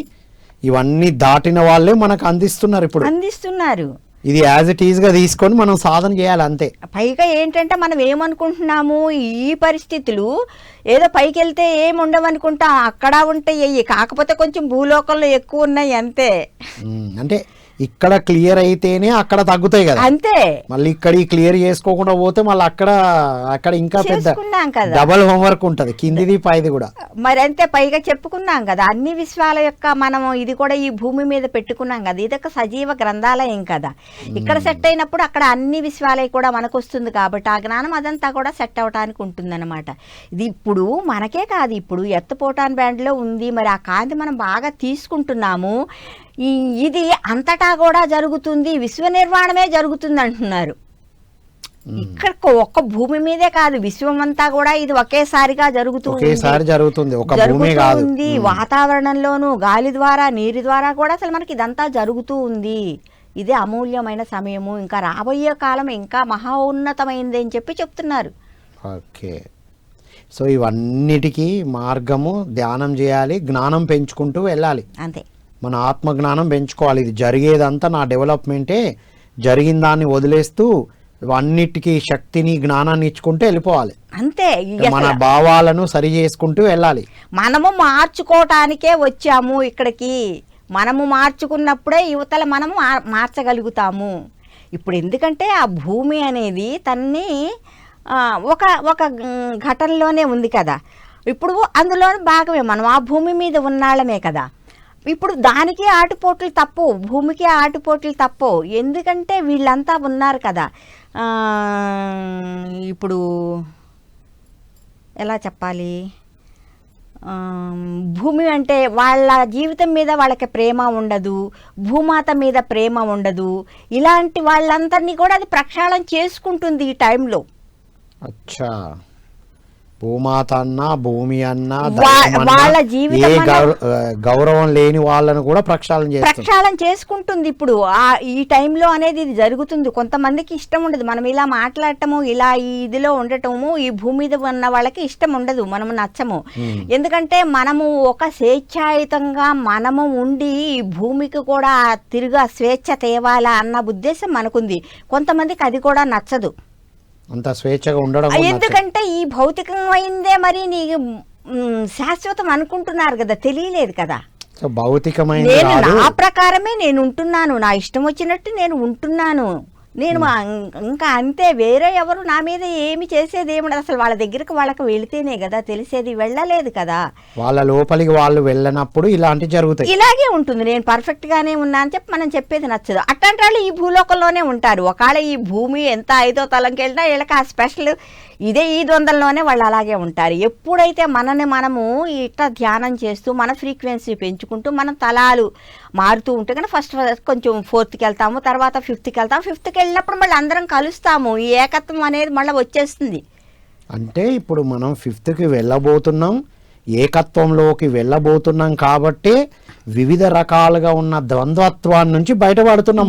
ఇవన్నీ దాటిన వాళ్ళే మనకు అందిస్తున్నారు. ఇది యాజ్ ఇట్ ఈజ్ గా తీసుకొని మనం సాధన చేయాలి అంతే. పైగా ఏంటంటే మనం ఏమనుకుంటున్నాము, ఈ పరిస్థితులు ఏదో పైకి వెళ్తే ఏముండవనుకుంటాం, అక్కడ ఉంటాయి, కాకపోతే కొంచెం భూలోకంలో ఎక్కువ ఉన్నాయి అంతే. అంటే ఇక్కడ క్లియర్ అయితేనే అక్కడ తగ్గుతాయి కదా. అంతే, మళ్ళీ ఇక్కడ క్లియర్ చేసుకోకుండా పోతే మళ్ళీ అక్కడ ఇంకా పెద్ద చేసుకున్నాం కదా, డబల్ హోంవర్క్ ఉంటది, కిందిది పైది కూడా. మరి అంతే, పైగా చెప్పుకున్నాం కదా అన్ని విశ్వాల యొక్క మనం ఇది కూడా ఈ భూమి మీద పెట్టుకున్నాం కదా, ఇది ఒక సజీవ గ్రంథాలయం కదా. ఇక్కడ సెట్ అయినప్పుడు అక్కడ అన్ని విశ్వాలయం కూడా మనకు వస్తుంది కాబట్టి ఆ జ్ఞానం అదంతా కూడా సెట్ అవటానికి ఉంటుందన్నమాట. ఇది ఇప్పుడు మనకే కాదు, ఇప్పుడు ఎర్త్ బ్యాండ్లో ఉంది, మరి ఆ కాంతి మనం బాగా తీసుకుంటున్నాము. ఇది అంతటా కూడా జరుగుతుంది, విశ్వ నిర్మాణమే జరుగుతుంది అంటున్నారు. ఇక్కడ ఒక్క భూమి మీదే కాదు, విశ్వం అంతా కూడా ఇది ఒకేసారిగా జరుగుతుంది. వాతావరణంలోనూ గాలి ద్వారా నీరు ద్వారా కూడా అసలు మనకి ఇదంతా జరుగుతూ ఉంది. ఇదే అమూల్యమైన సమయము, ఇంకా రాబోయే కాలం ఇంకా మహా ఉన్నతమైంది అని చెప్తున్నారు. ఓకే, సో ఇవన్నిటికీ మార్గము ధ్యానం చేయాలి, జ్ఞానం పెంచుకుంటూ వెళ్ళాలి. అంతే, మన ఆత్మజ్ఞానం పెంచుకోవాలి. ఇది జరిగేదంతా నా డెవలప్మెంటే, జరిగిన దాన్ని వదిలేస్తూ అన్నిటికీ శక్తిని జ్ఞానాన్ని ఇచ్చుకుంటూ వెళ్ళిపోవాలి. అంతే, మన భావాలను సరి చేసుకుంటూ వెళ్ళాలి. మనము మార్చుకోవటానికే వచ్చాము ఇక్కడికి, మనము మార్చుకున్నప్పుడే యువతల మనము మార్చగలుగుతాము. ఇప్పుడు ఎందుకంటే ఆ భూమి అనేది తన్ని ఒక ఘటనలోనే ఉంది కదా, ఇప్పుడు అందులో భాగమే మనం, ఆ భూమి మీద ఉన్నాళ్ళమే కదా. ఇప్పుడు దానికి ఆటుపోట్లు తప్పు, భూమికి ఆటుపోట్లు తప్పు, ఎందుకంటే వీళ్ళంతా ఉన్నారు కదా. ఇప్పుడు ఎలా చెప్పాలి, భూమి అంటే వాళ్ళ జీవితం మీద వాళ్ళకి ప్రేమ ఉండదు, భూమాత మీద ప్రేమ ఉండదు. ఇలాంటి వాళ్ళందరినీ కూడా అది ప్రక్షాళన చేసుకుంటుంది ఈ టైంలో. అచ్చా, భూమాత అన్నా భూమి అన్నా వాళ్ళ జీవితం గౌరవం లేని వాళ్ళను కూడా ప్రక్షాళన చేసుకుంటుంది. ఇప్పుడు ఈ టైంలో అనేది ఇది జరుగుతుంది. కొంతమందికి ఇష్టం ఉండదు మనం ఇలా మాట్లాడటము, ఇలా ఈ ఇదిలో ఉండటము, ఈ భూమి మీద ఉన్న వాళ్ళకి ఇష్టం ఉండదు, మనము నచ్చము. ఎందుకంటే మనము ఒక స్వేచ్ఛాయుతంగా మనము ఉండి ఈ భూమికి కూడా తిరిగి స్వేచ్ఛ తేవాలా అన్న ఉద్దేశం మనకుంది. కొంతమందికి అది కూడా నచ్చదు, అంత స్వేచ్ఛగా ఉండడం. ఎందుకంటే ఈ భౌతికమైందే మరి నీకు శాశ్వతం అనుకుంటున్నారు కదా, తెలియలేదు కదా. భౌతికమైన నా ప్రకారమే నేను ఉంటున్నాను, నా ఇష్టం వచ్చినట్టు నేను ఉంటున్నాను, నేను ఇంకా అంతే, వేరే ఎవరు నా మీద ఏమి చేసేది ఏముండదు. అసలు వాళ్ళ దగ్గరికి వాళ్ళకి వెళితేనే కదా తెలిసేది, వెళ్ళలేదు కదా. వాళ్ళ లోపలికి వాళ్ళు వెళ్ళినప్పుడు ఇలాంటి జరుగుతాయి, ఇలాగే ఉంటుంది. నేను పర్ఫెక్ట్ గానే ఉన్నా అని చెప్పి మనం చెప్పేది నచ్చదు. అట్లాంటి వాళ్ళు ఈ భూలోకంలోనే ఉంటారు. ఒకవేళ ఈ భూమి ఎంత 5వ తలంకి వెళ్ళినా వీళ్ళకి ఆ స్పెషల్ ఇదే ఈ ద్వంద్వలోనే వాళ్ళు అలాగే ఉంటారు. ఎప్పుడైతే మనము ఇట్లా ధ్యానం చేస్తూ మన ఫ్రీక్వెన్సీ పెంచుకుంటూ మనం తలాలు మారుతూ ఉంటే కానీ ఫస్ట్ కొంచెం 4th వెళ్తాము, తర్వాత 5th వెళ్తాము. 5th వెళ్ళినప్పుడు మళ్ళీ అందరం కలుస్తాము, ఈ ఏకత్వం అనేది మళ్ళీ వచ్చేస్తుంది. అంటే ఇప్పుడు మనం 5th వెళ్ళబోతున్నాం, ఏకత్వంలోకి వెళ్ళబోతున్నాం కాబట్టి వివిధ రకాలుగా ఉన్న ద్వంద్వత్వాన్ని నుంచి బయటపడుతున్నాం.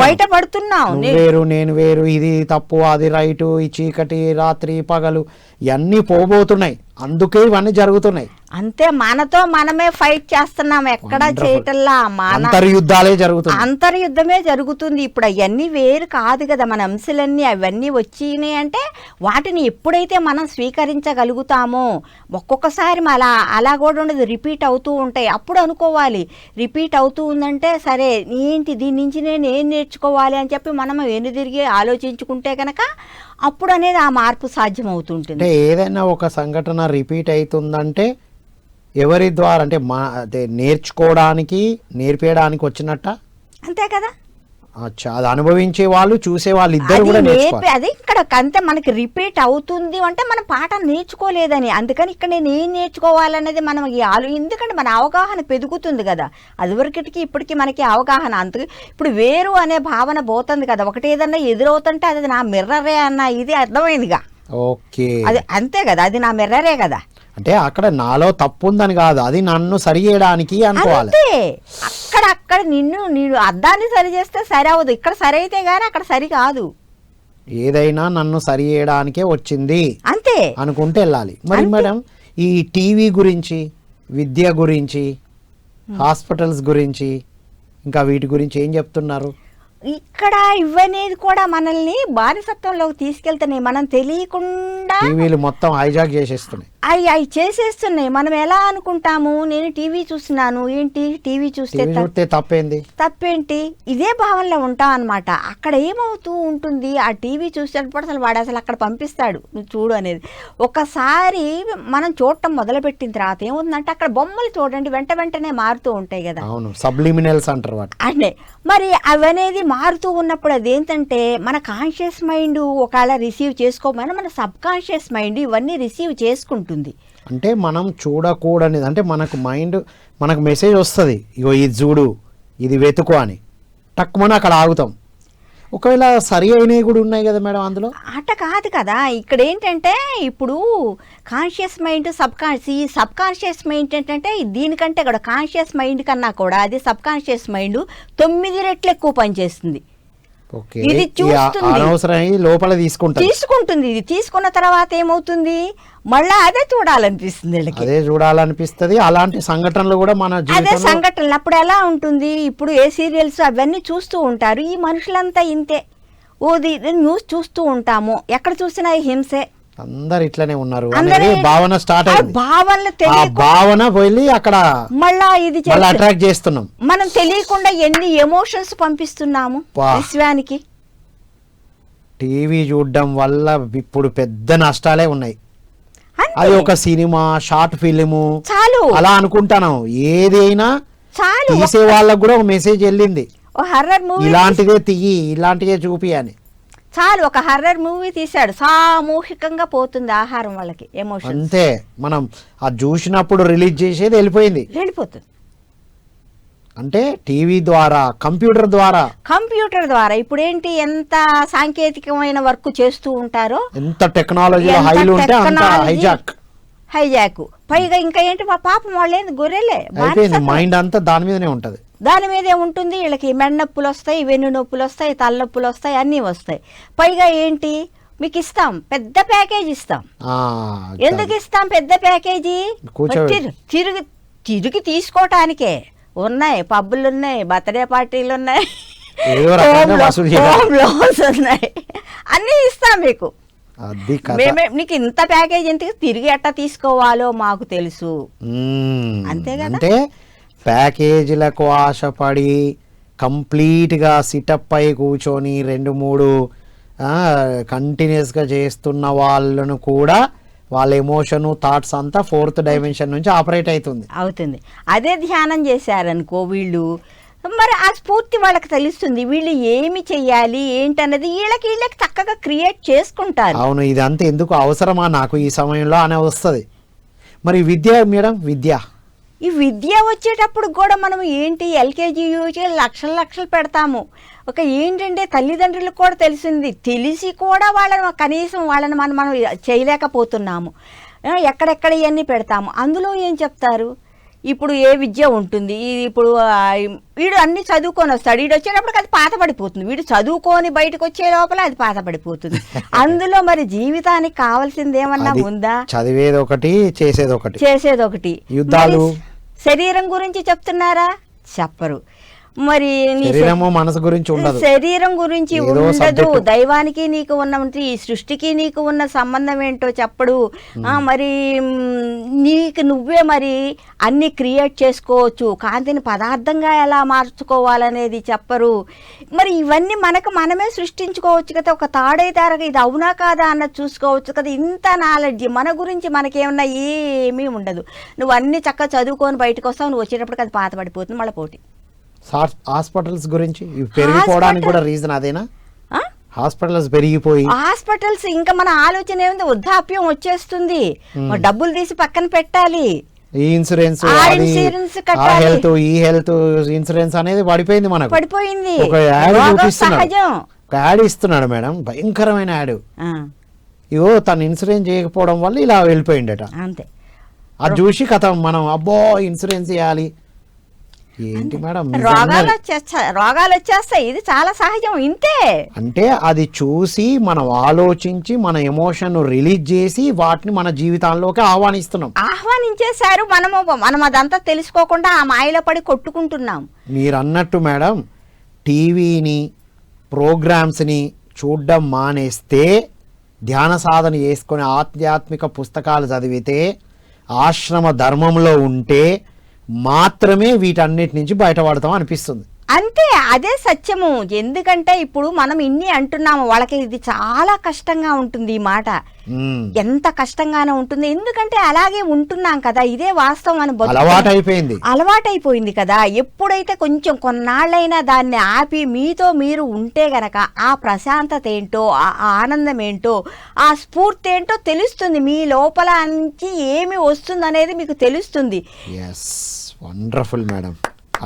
వేరు నేను వేరు, ఇది తప్పు అది రైటు, ఈ చీకటి రాత్రి పగలు ఇవన్నీ పోబోతున్నాయి, అందుకే ఇవన్నీ జరుగుతున్నాయి. అంతే, మనతో మనమే ఫైట్ చేస్తున్నాం, ఎక్కడ చేయటల్లా అంతర్యుద్ధమే జరుగుతుంది. ఇప్పుడు అవన్నీ వేరు కాదు కదా, మన అంశాలన్నీ అవన్నీ వచ్చినాయి అంటే వాటిని ఎప్పుడైతే మనం స్వీకరించగలుగుతామో, ఒక్కొక్కసారి అలా కూడా ఉండదు, రిపీట్ అవుతూ ఉంటాయి. అప్పుడు అనుకోవాలి రిపీట్ అవుతూ ఉందంటే సరే ఏంటి దీని నుంచి నేను ఏం నేర్చుకోవాలి అని చెప్పి మనం వెనుదిరిగి ఆలోచించుకుంటే కనుక అప్పుడు అనేది ఆ మార్పు సాధ్యం అవుతుంటుంది. ఏదైనా ఒక సంఘటన రిపీట్ అవుతుందంటే ఎవరి ద్వారా, అంటే నేర్చుకోవడానికి నేర్పేయడానికి వచ్చినట్ట, అంతే కదా. అది అనుభవించే వాళ్ళు చూసే వాళ్ళు ఇద్దరు కూడా అది ఇక్కడ అంతే, మనకి రిపీట్ అవుతుంది అంటే మనం పాఠం నేర్చుకోలేదని. అందుకని ఇక్కడ నేను ఏం నేర్చుకోవాలనేది మనం ఎందుకంటే మన అవగాహన పెరుగుతుంది కదా, అదివరకటికి ఇప్పటికి మనకి అవగాహన అందుకు ఇప్పుడు వేరు అనే భావన పోతుంది కదా. ఒకటి ఏదన్నా ఎదురవుతుంటే అది నా మిర్రరే అన్న ఇది అర్థమైందిగా. ఓకే, అది అంతే కదా, అది నా మిర్రరే కదా. అంటే అక్కడ నాలో తప్పు ఉందని కాదు, అది నన్ను సరి చేయడానికి అనుకోవాలి. అక్కడ నేను అద్దాన్ని సరి చేస్తే సరి అవ్వదు, ఇక్కడ సరి అయితే గానీ అక్కడ సరి కాదు. ఏదైనా నన్ను సరి చేయడానికే వచ్చింది అంతే అనుకుంటే వెళ్ళాలి. మరి మేడం, ఈ టీవీ గురించి, విద్య గురించి, హాస్పిటల్స్ గురించి, ఇంకా వీటి గురించి ఏం చెప్తున్నారు? ఇక్కడ ఇవనేది కూడా మనల్ని బానిసత్వంలోకి తీసుకెళ్తున్నాయి. మనం తెలియకుండా టీవీలు మొత్తం హైజాక్ చేసేస్తున్నాయి. అవి చేసేస్తున్నాయి. మనం ఎలా అనుకుంటాము, నేను టీవీ చూస్తున్నాను, ఏంటి టీవీ చూస్తే తప్పేంటి, ఇదే భావనలో ఉంటాం అనమాట. అక్కడ ఏమవుతూ ఉంటుంది, ఆ టీవీ చూసేటప్పుడు అసలు వాడు అసలు అక్కడ పంపిస్తాడు నువ్వు చూడు అనేది. ఒకసారి మనం చూడటం మొదలుపెట్టిన తర్వాత ఏముందంటే అక్కడ బొమ్మలు చూడండి వెంటనే మారుతూ ఉంటాయి కదా, సబ్లిమినల్స్ అంటారు వాటి. అంటే మరి అవనేది మారుతూ ఉన్నప్పుడు అదేంటంటే మన కాన్షియస్ మైండ్ ఒకవేళ రిసీవ్ చేసుకోమని మన సబ్ కాన్షియస్ మైండ్ ఇవన్నీ రిసీవ్ చేసుకుంటుంది. అంటే మనం చూడకూడనిది, అంటే మనకు మెసేజ్ వస్తుంది, ఇగో ఇది చూడు, ఇది వెతుకు అని, టక్కుమని అక్కడ ఆగుతాం. ఒకవేళ సరి అయినవి కూడా ఉన్నాయి కదా మేడం అందులో. అట కాదు కదా, ఇక్కడ ఏంటంటే ఇప్పుడు కాన్షియస్ మైండ్ ఈ సబ్ కాన్షియస్ మైండ్ ఏంటంటే దీనికంటే కూడా కాన్షియస్ మైండ్ కన్నా కూడా అది సబ్ కాన్షియస్ మైండ్ 9 రెట్లు ఎక్కువ పనిచేస్తుంది. ఇది లోపల తీసుకుంటుంది. ఇది తీసుకున్న తర్వాత ఏమవుతుంది, మళ్ళా అదే చూడాలనిపిస్తుంది, అదే చూడాలనిపిస్తుంది. అలాంటి సంఘటనలు కూడా మన అదే సంఘటనలు అప్పుడు ఎలా ఉంటుంది. ఇప్పుడు ఏ సీరియల్స్ అవన్నీ చూస్తూ ఉంటారు, ఈ మనుషులంతా ఇంతే, న్యూస్ చూస్తూ ఉంటాము, ఎక్కడ చూసినా హింసే, అందరు ఇట్లనే ఉన్నారు భావన స్టార్ట్ అయింది. భావన వెళ్ళి అక్కడ మళ్ళా ఇది అట్రాక్ట్ చేస్తున్నాం. మనం తెలియకుండా ఎన్ని ఎమోషన్స్ పంపిస్తున్నాము విశ్వానికి. టీవీ చూడడం వల్ల ఇప్పుడు పెద్ద నష్టాలే ఉన్నాయి. అది ఒక సినిమా, షార్ట్ ఫిలిము చాలు అలా అనుకుంటాను. ఏదైనా చాలు తీసే వాళ్ళకు కూడా ఒక మెసేజ్ వెళ్ళింది, హర్రర్ మూవీ ఇలాంటిదే తీయి, ఇలాంటిదే చూపి అని. చాలు ఒక హర్రర్ మూవీ తీశాడు, సామూహికంగా పోతుంది ఆహారం వాళ్ళకి ఎమోషన్. అంతే, మనం అది చూసినప్పుడు రిలీజ్ చేసేది వెళ్ళిపోతుంది. అంటే టీవీ ద్వారా, కంప్యూటర్ ద్వారా ఇప్పుడు ఏంటి ఎంత సాంకేతికమైన వర్క్ చేస్తూ ఉంటారో, ఎంత టెక్నాలజీ హైజాక్. పైగా ఇంకా ఏంటి పాపం వాళ్ళు ఏంటి గొర్రెలే, మైండ్ అంతా దాని మీదనే ఉంటది. దాని మీదే ఉంటుంది. వీళ్ళకి మెడ నొప్పులు వస్తాయి, వెన్ను నొప్పులు వస్తాయి, తలనొప్పులు వస్తాయి, అన్నీ వస్తాయి. పైగా ఏంటి, మీకు ఇస్తాం పెద్ద ప్యాకేజ్ ఇస్తాం. ఎందుకు ఇస్తాం పెద్ద ప్యాకేజీ, తిరిగి తీసుకోవటానికే. ఉన్నాయి పబ్బులు ఉన్నాయి, బర్త్డే పార్టీలు ఉన్నాయి, ఉన్నాయి, అన్నీ ఇస్తాం మీకు. నీకు ఇంత ప్యాకేజ్ ఎందుకు, తిరిగి ఎట్టా తీసుకోవాలో మాకు తెలుసు. అంతే కదా. అంటే ప్యాకేజీలకు ఆశపడి కంప్లీట్గా సిటప్ అయి కూర్చొని 2-3 కంటిన్యూస్గా చేస్తున్న వాళ్ళను కూడా వాళ్ళ ఎమోషను, థాట్స్ అంతా 4th డైమెన్షన్ నుంచి ఆపరేట్ అవుతుంది. అదే ధ్యానం చేశారనుకో వీళ్ళు, మరి ఆ స్ఫూర్తి వాళ్ళకి తెలుస్తుంది, వీళ్ళు ఏమి చెయ్యాలి ఏంటన్నది వీళ్ళకి చక్కగా క్రియేట్ చేసుకుంటారు. అవును, ఇది అంతా ఎందుకు అవసరమా నాకు ఈ సమయంలో అనే వస్తుంది. మరి విద్య మేడం, ఈ విద్య వచ్చేటప్పుడు కూడా మనం ఏంటి ఎల్కేజీ యూజీ లక్షలు పెడతాము. ఒక ఏంటంటే తల్లిదండ్రులకు కూడా తెలిసి కూడా వాళ్ళని మనం చేయలేకపోతున్నాము. ఎక్కడెక్కడ ఇవన్నీ పెడతాము. అందులో ఏం చెప్తారు, ఇప్పుడు ఏ విద్య ఉంటుంది, ఇప్పుడు వీడు అన్ని చదువుకొని వస్తాడు, వీడు వచ్చేటప్పటికి అది పాత పడిపోతుంది, వీడు చదువుకొని బయటకు వచ్చే లోపల అది పాత పడిపోతుంది. అందులో మరి జీవితానికి కావాల్సింది ఏమన్నా ఉందా, చదివేది ఒకటి చేసేది ఒకటి. యుద్ధాలు, శరీరం గురించి చెప్తున్నారా, చెప్పరు. మరి మనసు గురించి ఉండదు, శరీరం గురించి ఉండదు. దైవానికి నీకు ఉన్న, ఈ సృష్టికి నీకు ఉన్న సంబంధం ఏంటో చెప్పడు. మరి నీకు నువ్వే మరి అన్ని క్రియేట్ చేసుకోవచ్చు, కాంతిని పదార్థంగా ఎలా మార్చుకోవాలనేది చెప్పరు. మరి ఇవన్నీ మనమే సృష్టించుకోవచ్చు కదా. ఒక తాడైతారగా ఇది అవునా కాదా అన్నది చూసుకోవచ్చు కదా. ఇంత నాలెడ్జ్ మన గురించి మనకేమన్నా ఏమీ ఉండదు. నువ్వు అన్ని చక్కగా చదువుకొని బయటకు వస్తావు, నువ్వు వచ్చేటప్పటికి అది పాత పడిపోతుంది, మళ్ళీ పోటీ. హాస్పిటల్స్ గురించి పెరిగిపోవడానికి కూడా రీజన్ అదేనా? హాస్పిటల్స్ ఇంకా మన ఆలోచన ఏముంది, వృద్ధాప్యం వచ్చేస్తుంది, డబ్బులు తీసి పక్కన పెట్టాలి, ఈ ఇన్సూరెన్స్ హెల్త్, ఈ హెల్త్ ఇన్సూరెన్స్ అనేది పడిపోయింది. ఒక యాడ్ ఇస్తున్నాడు మేడం, భయంకరమైన యాడ్. ఇగో తను ఇన్సూరెన్స్ చేయకపోవడం వల్ల ఇలా వెళ్ళిపోయిందట. అంతే, అది చూసి కథ మనం అబ్బో ఇన్సూరెన్స్ చేయాలి. ఏంటి మేడం, రోగాలు వచ్చేస్తాయి, ఇది చాలా సహజం. ఇంతే, అంటే అది చూసి మనం ఆలోచించి మన ఎమోషన్ రిలీజ్ చేసి వాటిని మన జీవితాల్లోకి ఆహ్వానించేశారు. మనం అదంతా తెలుసుకోకుండా ఆ మాయలో పడి కొట్టుకుంటున్నాం. మీరు అన్నట్టు మేడం, టీవీని ప్రోగ్రామ్స్ని చూడడం మానేస్తే, ధ్యాన సాధన చేసుకొని ఆధ్యాత్మిక పుస్తకాలు చదివితే, ఆశ్రమ ధర్మంలో ఉంటే మాత్రమే వీటన్నిటి నుంచి బయటపడతాం అనిపిస్తుంది. అంతే, అదే సత్యము. ఎందుకంటే ఇప్పుడు మనం ఇన్ని అంటున్నాము, వాళ్ళకి ఇది చాలా కష్టంగా ఉంటుంది ఈ మాట. ఎంత కష్టంగానే ఉంటుంది, ఎందుకంటే అలాగే ఉంటున్నాం కదా, ఇదే వాస్తవం అని అలవాటైపోయింది కదా. ఎప్పుడైతే కొంచెం కొన్నాళ్ళైనా దాన్ని ఆపి మీతో మీరు ఉంటే గనక ఆ ప్రశాంతత ఏంటో, ఆ ఆనందం ఏంటో, ఆ స్ఫూర్తి ఏంటో తెలుస్తుంది. మీ లోపల నుంచి ఏమి వస్తుంది అనేది మీకు తెలుస్తుంది. ఎస్, వండర్ఫుల్ మేడం,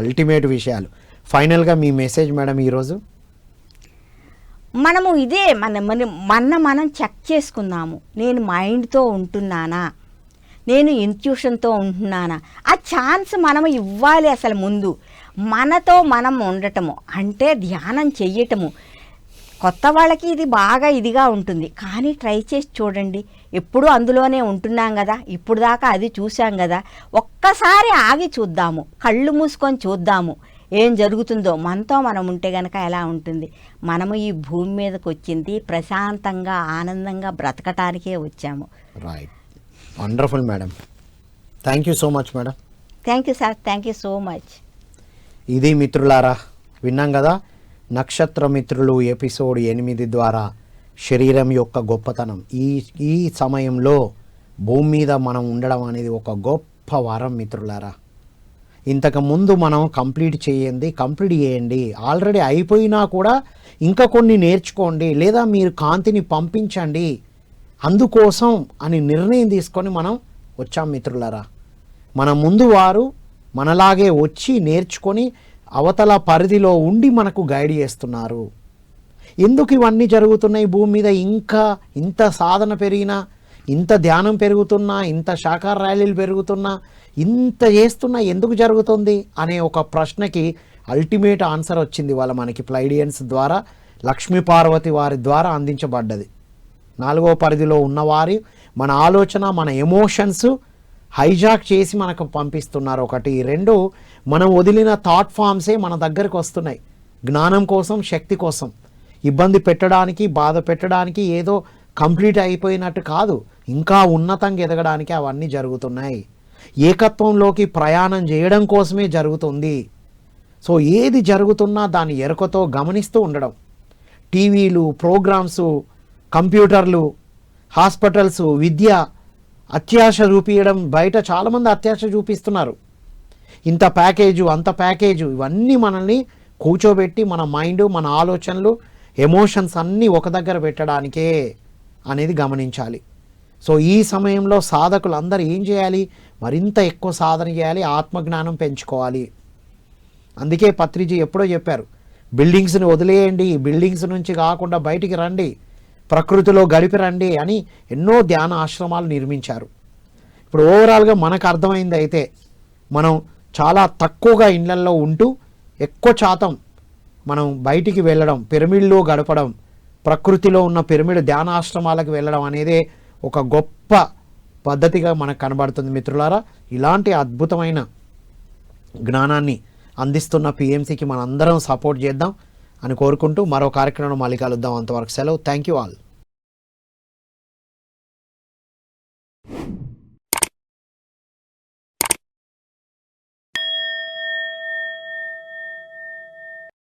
అల్టిమేట్ విషయాలు. ఫైనల్గా మీ మెసేజ్ మేడం ఈరోజు. మనము ఇదే మనం చెక్ చేసుకుందాము. నేను మైండ్తో ఉంటున్నానా, నేను ఇంట్యూషన్తో ఉంటున్నానా, ఆ ఛాన్స్ మనము ఇవ్వాలి. అసలు ముందు మనతో మనం ఉండటము అంటే ధ్యానం చెయ్యటము. కొత్త వాళ్ళకి ఇది బాగా ఇదిగా ఉంటుంది, కానీ ట్రై చేసి చూడండి. ఎప్పుడూ అందులోనే ఉంటున్నాం కదా, ఇప్పుడు దాకా అది చూసాం కదా, ఒక్కసారి ఆగి చూద్దాము, కళ్ళు మూసుకొని చూద్దాము ఏం జరుగుతుందో. మనతో మనం ఉంటే గనక ఎలా ఉంటుంది. మనము ఈ భూమి మీదకి వచ్చింది ప్రశాంతంగా ఆనందంగా బ్రతకటానికే వచ్చాము. Right, wonderful madam. Thank you so much madam. Thank you sir, thank you so much. ఇది మిత్రులారా, విన్నాం కదా నక్షత్ర మిత్రులు ఎపిసోడ్ 8 ద్వారా శరీరం యొక్క గొప్పతనం. ఈ సమయంలో భూమి మీద మనం ఉండడం అనేది ఒక గొప్ప వరం మిత్రులారా. ఇంతకుముందు మనం కంప్లీట్ చేయండి. ఆల్రెడీ అయిపోయినా కూడా ఇంకా కొన్ని నేర్చుకోండి, లేదా మీరు కాంతిని పంపించండి అందుకోసం అని నిర్ణయం తీసుకొని మనం వచ్చాం మిత్రులారా. మన ముందు వారు మనలాగే వచ్చి నేర్చుకొని అవతల పరిధిలో ఉండి మనకు గైడ్ చేస్తున్నారు. ఎందుకు ఇవన్నీ జరుగుతున్నాయి భూమి మీద? ఇంకా ఇంత సాధన పెరిగినా, ఇంత ధ్యానం పెరుగుతున్నా, ఇంత శాఖాహార ర్యాలీలు పెరుగుతున్నా, ఇంత చేస్తున్నా ఎందుకు జరుగుతుంది అనే ఒక ప్రశ్నకి అల్టిమేట్ ఆన్సర్ వచ్చింది వాళ్ళ మనకి ప్లైడియన్స్ ద్వారా, లక్ష్మీ పార్వతి వారి ద్వారా అందించబడ్డది. 4వ పరిధిలో ఉన్నవారి మన ఆలోచన, మన ఎమోషన్స్ హైజాక్ చేసి మనకు పంపిస్తున్నారు. 1, 2 మనం వదిలిన థాట్ ఫామ్సే మన దగ్గరికి వస్తున్నాయి. జ్ఞానం కోసం, శక్తి కోసం, ఇబ్బంది పెట్టడానికి, బాధ పెట్టడానికి, ఏదో కంప్లీట్ అయిపోయినట్టు కాదు, ఇంకా ఉన్నతంగా ఎదగడానికి అవన్నీ జరుగుతున్నాయి. ఏకత్వంలోకి ప్రయాణం చేయడం కోసమే జరుగుతుంది. సో ఏది జరుగుతున్నా దాన్ని ఎరుకతో గమనిస్తూ ఉండడం. టీవీలు, ప్రోగ్రామ్స్, కంప్యూటర్లు, హాస్పిటల్స్, విద్య అత్యాశ చూపించడం. బయట చాలామంది అత్యాశ చూపిస్తున్నారు. ఇంత ప్యాకేజు, అంత ప్యాకేజు, ఇవన్నీ మనల్ని కూర్చోబెట్టి మన మైండ్, మన ఆలోచనలు, ఎమోషన్స్ అన్నీ ఒక దగ్గర పెట్టడానికే అనేది గమనించాలి. సో ఈ సమయంలో సాధకులు అందరూ ఏం చేయాలి? మరింత ఎక్కువ సాధన చేయాలి, ఆత్మజ్ఞానం పెంచుకోవాలి. అందుకే పత్రిజీ ఎప్పుడో చెప్పారు, బిల్డింగ్స్ని వదిలేయండి, బిల్డింగ్స్ నుంచి కాకుండా బయటికి రండి, ప్రకృతిలో గడిపి రండి అని ఎన్నో ధ్యాన ఆశ్రమాలు నిర్మించారు. ఇప్పుడు ఓవరాల్గా మనకు అర్థమైంది అయితే మనం చాలా తక్కువగా ఇళ్లల్లో ఉంటూ ఎక్కువ శాతం మనం బయటికి వెళ్ళడం, పిరమిడ్లో గడపడం, ప్రకృతిలో ఉన్న పిరమిడ్ ధ్యానాశ్రమాలకు వెళ్ళడం అనేదే ఒక గొప్ప పద్ధతిగా మనకు కనబడుతుంది మిత్రులారా. ఇలాంటి అద్భుతమైన జ్ఞానాన్ని అందిస్తున్న పిఎంసికి మనందరం సపోర్ట్ చేద్దాం అని కోరుకుంటూ మరో కార్యక్రమం మళ్ళీ కలుద్దాం. అంతవరకు సెలవు. Thank you all.